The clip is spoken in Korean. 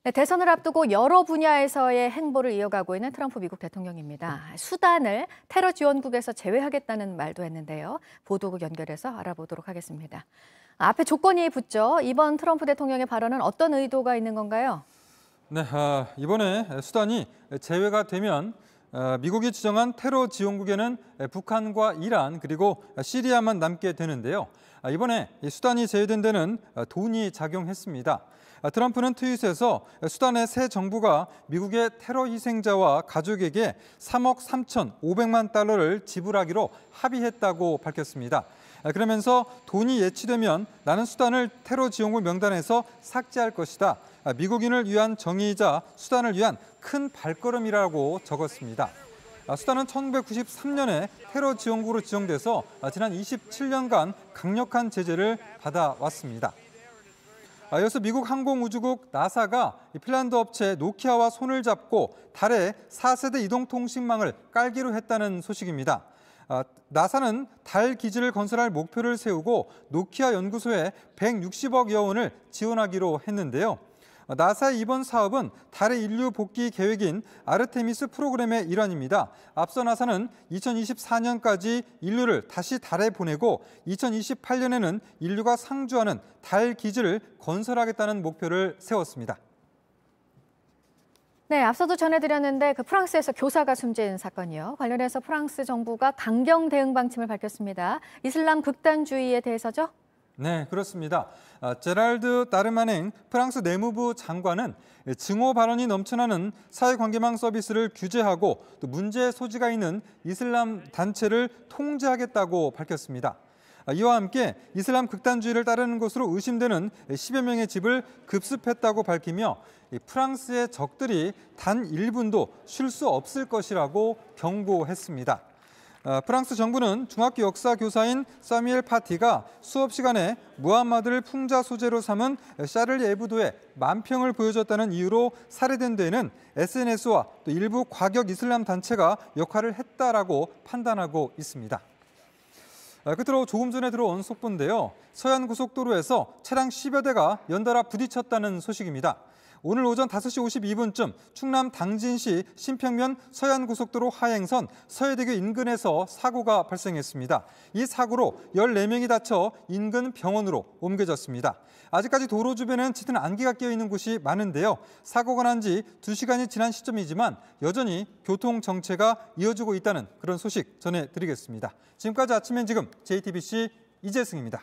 네, 대선을 앞두고 여러 분야에서의 행보를 이어가고 있는 트럼프 미국 대통령입니다. 수단을 테러 지원국에서 제외하겠다는 말도 했는데요. 보도국 연결해서 알아보도록 하겠습니다. 앞에 조건이 붙죠. 이번 트럼프 대통령의 발언은 어떤 의도가 있는 건가요? 네, 이번에 수단이 제외가 되면 미국이 지정한 테러 지원국에는 북한과 이란 그리고 시리아만 남게 되는데요. 이번에 수단이 제외된 데는 돈이 작용했습니다. 트럼프는 트윗에서 수단의 새 정부가 미국의 테러 희생자와 가족에게 3억 3,500만 달러를 지불하기로 합의했다고 밝혔습니다. 그러면서 돈이 예치되면 나는 수단을 테러 지원국 명단에서 삭제할 것이다. 미국인을 위한 정의이자 수단을 위한 큰 발걸음이라고 적었습니다. 수단은 1993년에 테러 지원국으로 지정돼서 지난 27년간 강력한 제재를 받아왔습니다. 이어서 미국 항공우주국 나사가 핀란드 업체 노키아와 손을 잡고 달에 4세대 이동통신망을 깔기로 했다는 소식입니다. 나사는 달 기지를 건설할 목표를 세우고 노키아 연구소에 160억여 원을 지원하기로 했는데요. 나사의 이번 사업은 달의 인류 복귀 계획인 아르테미스 프로그램의 일환입니다. 앞서 나사는 2024년까지 인류를 다시 달에 보내고 2028년에는 인류가 상주하는 달 기지를 건설하겠다는 목표를 세웠습니다. 네, 앞서도 전해드렸는데 프랑스에서 교사가 숨진 사건이요. 관련해서 프랑스 정부가 강경 대응 방침을 밝혔습니다. 이슬람 극단주의에 대해서죠? 네, 그렇습니다. 제랄드 다르마냉 프랑스 내무부 장관은 증오 발언이 넘쳐나는 사회관계망 서비스를 규제하고 또 문제 소지가 있는 이슬람 단체를 통제하겠다고 밝혔습니다. 이와 함께 이슬람 극단주의를 따르는 것으로 의심되는 10여 명의 집을 급습했다고 밝히며 프랑스의 적들이 단 1분도 쉴 수 없을 것이라고 경고했습니다. 프랑스 정부는 중학교 역사 교사인 사뮤엘 파티가 수업 시간에 무함마드를 풍자 소재로 삼은 샤를리 에브도의 만평을 보여줬다는 이유로 살해된 데에는 SNS와 또 일부 과격 이슬람 단체가 역할을 했다라고 판단하고 있습니다. 끝으로 조금 전에 들어온 속보인데요. 서해안 고속도로에서 차량 10여 대가 연달아 부딪혔다는 소식입니다. 오늘 오전 5시 52분쯤 충남 당진시 신평면 서해안고속도로 하행선 서해대교 인근에서 사고가 발생했습니다. 이 사고로 14명이 다쳐 인근 병원으로 옮겨졌습니다. 아직까지 도로 주변에는 짙은 안개가 끼어있는 곳이 많은데요. 사고가 난 지 2시간이 지난 시점이지만 여전히 교통 정체가 이어지고 있다는 그런 소식 전해드리겠습니다. 지금까지 아침엔 지금 JTBC 이재승입니다.